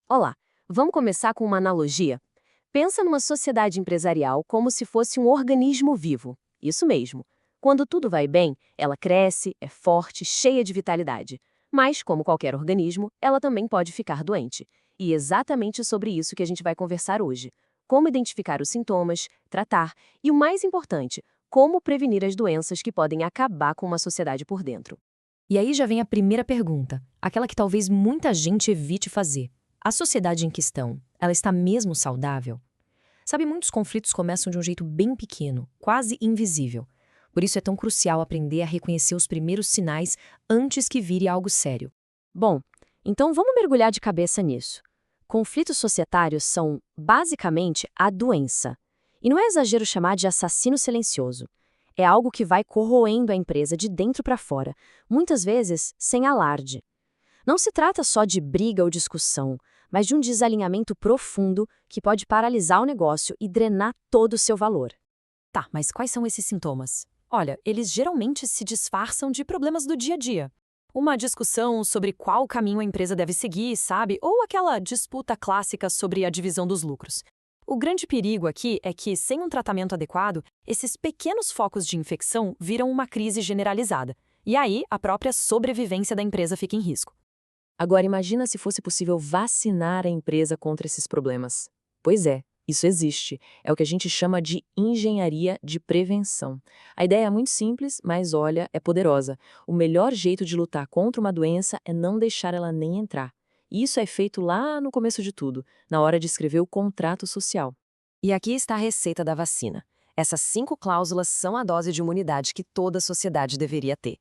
Olá, vamos começar com uma analogia? Pensa numa sociedade empresarial como se fosse um organismo vivo. Isso mesmo. Quando tudo vai bem, ela cresce, é forte, cheia de vitalidade. Mas, como qualquer organismo, ela também pode ficar doente. E é exatamente sobre isso que a gente vai conversar hoje. Como identificar os sintomas, tratar e, o mais importante, como prevenir as doenças que podem acabar com uma sociedade por dentro. E aí já vem a primeira pergunta, aquela que talvez muita gente evite fazer. A sociedade em questão, ela está mesmo saudável? Sabe, muitos conflitos começam de um jeito bem pequeno, quase invisível. Por isso é tão crucial aprender a reconhecer os primeiros sinais antes que vire algo sério. Bom, então vamos mergulhar de cabeça nisso. Conflitos societários são, basicamente, a doença. E não é exagero chamar de assassino silencioso. É algo que vai corroendo a empresa de dentro para fora, muitas vezes sem alarde. Não se trata só de briga ou discussão, mas de um desalinhamento profundo que pode paralisar o negócio e drenar todo o seu valor. Tá, mas quais são esses sintomas? Olha, eles geralmente se disfarçam de problemas do dia a dia. Uma discussão sobre qual caminho a empresa deve seguir, sabe? Ou aquela disputa clássica sobre a divisão dos lucros. O grande perigo aqui é que, sem um tratamento adequado, esses pequenos focos de infecção viram uma crise generalizada. E aí, a própria sobrevivência da empresa fica em risco. Agora imagina se fosse possível vacinar a empresa contra esses problemas. Pois é, isso existe. É o que a gente chama de engenharia de prevenção. A ideia é muito simples, mas olha, é poderosa. O melhor jeito de lutar contra uma doença é não deixar ela nem entrar. E isso é feito lá no começo de tudo, na hora de escrever o contrato social. E aqui está a receita da vacina. Essas 5 cláusulas são a dose de imunidade que toda a sociedade deveria ter.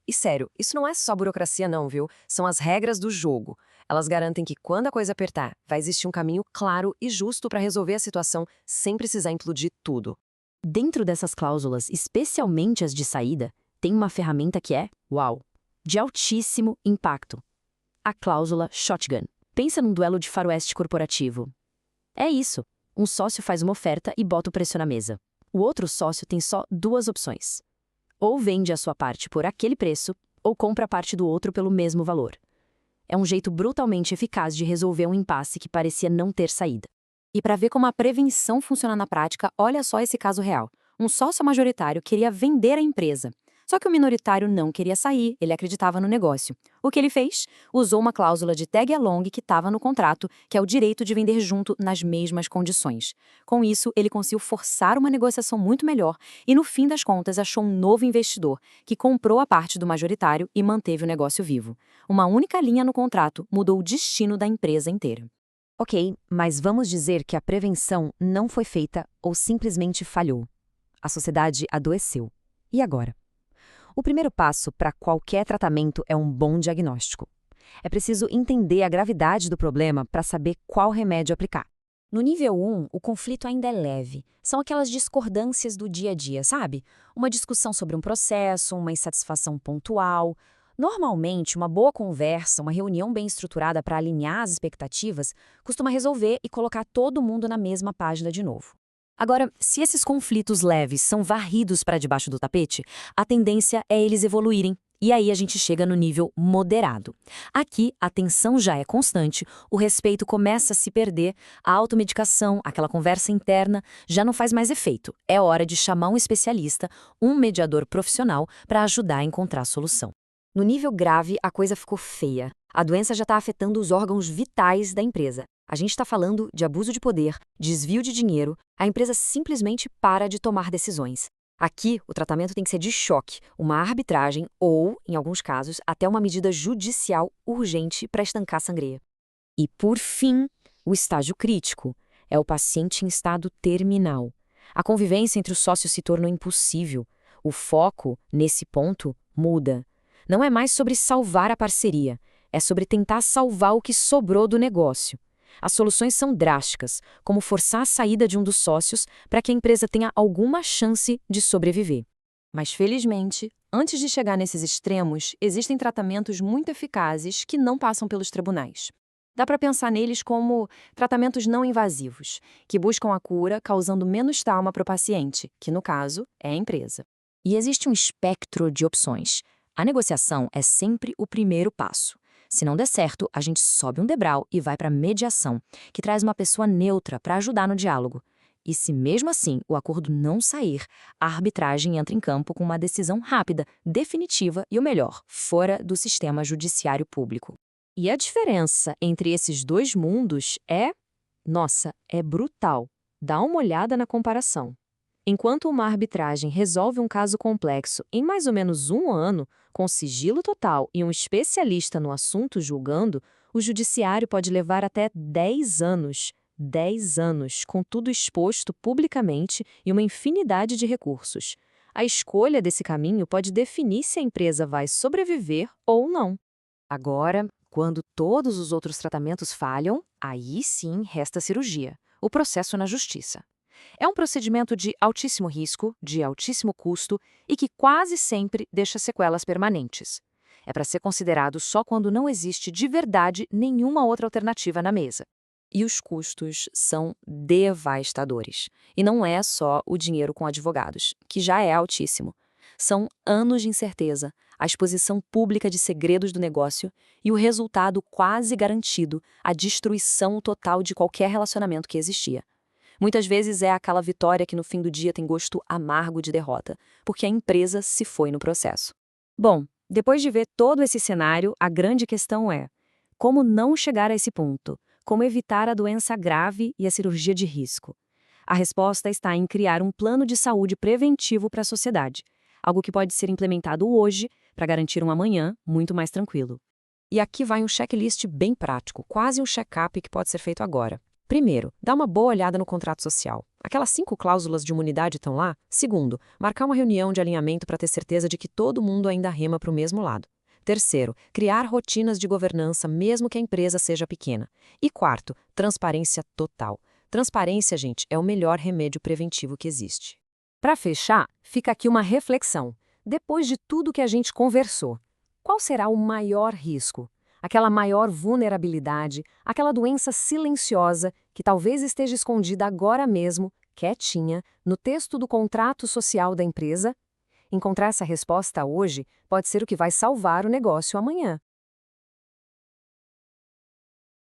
E sério, isso não é só burocracia não, viu? São as regras do jogo. Elas garantem que quando a coisa apertar, vai existir um caminho claro e justo para resolver a situação sem precisar implodir tudo. Dentro dessas cláusulas, especialmente as de saída, tem uma ferramenta que é, uau, de altíssimo impacto. A cláusula shotgun. Pensa num duelo de faroeste corporativo. É isso. Um sócio faz uma oferta e bota o preço na mesa. O outro sócio tem só 2 opções. Ou vende a sua parte por aquele preço, ou compra a parte do outro pelo mesmo valor. É um jeito brutalmente eficaz de resolver um impasse que parecia não ter saída. E para ver como a prevenção funciona na prática, olha só esse caso real. Um sócio majoritário queria vender a empresa. Só que o minoritário não queria sair, ele acreditava no negócio. O que ele fez? Usou uma cláusula de tag-along que estava no contrato, que é o direito de vender junto nas mesmas condições. Com isso, ele conseguiu forçar uma negociação muito melhor e, no fim das contas, achou um novo investidor, que comprou a parte do majoritário e manteve o negócio vivo. Uma única linha no contrato mudou o destino da empresa inteira. Ok, mas vamos dizer que a prevenção não foi feita ou simplesmente falhou. A sociedade adoeceu. E agora? O primeiro passo para qualquer tratamento é um bom diagnóstico. É preciso entender a gravidade do problema para saber qual remédio aplicar. No nível 1, o conflito ainda é leve. São aquelas discordâncias do dia a dia, sabe? Uma discussão sobre um processo, uma insatisfação pontual. Normalmente, uma boa conversa, uma reunião bem estruturada para alinhar as expectativas, costuma resolver e colocar todo mundo na mesma página de novo. Agora, se esses conflitos leves são varridos para debaixo do tapete, a tendência é eles evoluírem. E aí a gente chega no nível moderado. Aqui, a tensão já é constante, o respeito começa a se perder, a automedicação, aquela conversa interna, já não faz mais efeito. É hora de chamar um especialista, um mediador profissional, para ajudar a encontrar a solução. No nível grave, a coisa ficou feia. A doença já está afetando os órgãos vitais da empresa. A gente está falando de abuso de poder, desvio de dinheiro, a empresa simplesmente para de tomar decisões. Aqui, o tratamento tem que ser de choque, uma arbitragem ou, em alguns casos, até uma medida judicial urgente para estancar a sangria. E, por fim, o estágio crítico. É o paciente em estado terminal. A convivência entre os sócios se tornou impossível. O foco, nesse ponto, muda. Não é mais sobre salvar a parceria, é sobre tentar salvar o que sobrou do negócio. As soluções são drásticas, como forçar a saída de um dos sócios para que a empresa tenha alguma chance de sobreviver. Mas, felizmente, antes de chegar nesses extremos, existem tratamentos muito eficazes que não passam pelos tribunais. Dá para pensar neles como tratamentos não invasivos, que buscam a cura causando menos trauma para o paciente, que, no caso, é a empresa. E existe um espectro de opções. A negociação é sempre o primeiro passo. Se não der certo, a gente sobe um degrau e vai para mediação, que traz uma pessoa neutra para ajudar no diálogo. E se mesmo assim o acordo não sair, a arbitragem entra em campo com uma decisão rápida, definitiva e, o melhor, fora do sistema judiciário público. E a diferença entre esses dois mundos é brutal. Dá uma olhada na comparação. Enquanto uma arbitragem resolve um caso complexo em mais ou menos 1 ano, com sigilo total e um especialista no assunto julgando, o judiciário pode levar até 10 anos. 10 anos, com tudo exposto publicamente e uma infinidade de recursos. A escolha desse caminho pode definir se a empresa vai sobreviver ou não. Agora, quando todos os outros tratamentos falham, aí sim resta a cirurgia, o processo na justiça. É um procedimento de altíssimo risco, de altíssimo custo e que quase sempre deixa sequelas permanentes. É para ser considerado só quando não existe de verdade nenhuma outra alternativa na mesa. E os custos são devastadores. E não é só o dinheiro com advogados, que já é altíssimo. São anos de incerteza, a exposição pública de segredos do negócio e o resultado quase garantido, a destruição total de qualquer relacionamento que existia. Muitas vezes é aquela vitória que no fim do dia tem gosto amargo de derrota, porque a empresa se foi no processo. Bom, depois de ver todo esse cenário, a grande questão é: como não chegar a esse ponto? Como evitar a doença grave e a cirurgia de risco? A resposta está em criar um plano de saúde preventivo para a sociedade, algo que pode ser implementado hoje para garantir um amanhã muito mais tranquilo. E aqui vai um checklist bem prático, quase um check-up que pode ser feito agora. Primeiro, dá uma boa olhada no contrato social. Aquelas 5 cláusulas de imunidade estão lá? Segundo, marcar uma reunião de alinhamento para ter certeza de que todo mundo ainda rema para o mesmo lado. Terceiro, criar rotinas de governança mesmo que a empresa seja pequena. E quarto, transparência total. Transparência, gente, é o melhor remédio preventivo que existe. Para fechar, fica aqui uma reflexão. Depois de tudo que a gente conversou, qual será o maior risco? Aquela maior vulnerabilidade, aquela doença silenciosa que talvez esteja escondida agora mesmo, quietinha, no texto do contrato social da empresa? Encontrar essa resposta hoje pode ser o que vai salvar o negócio amanhã.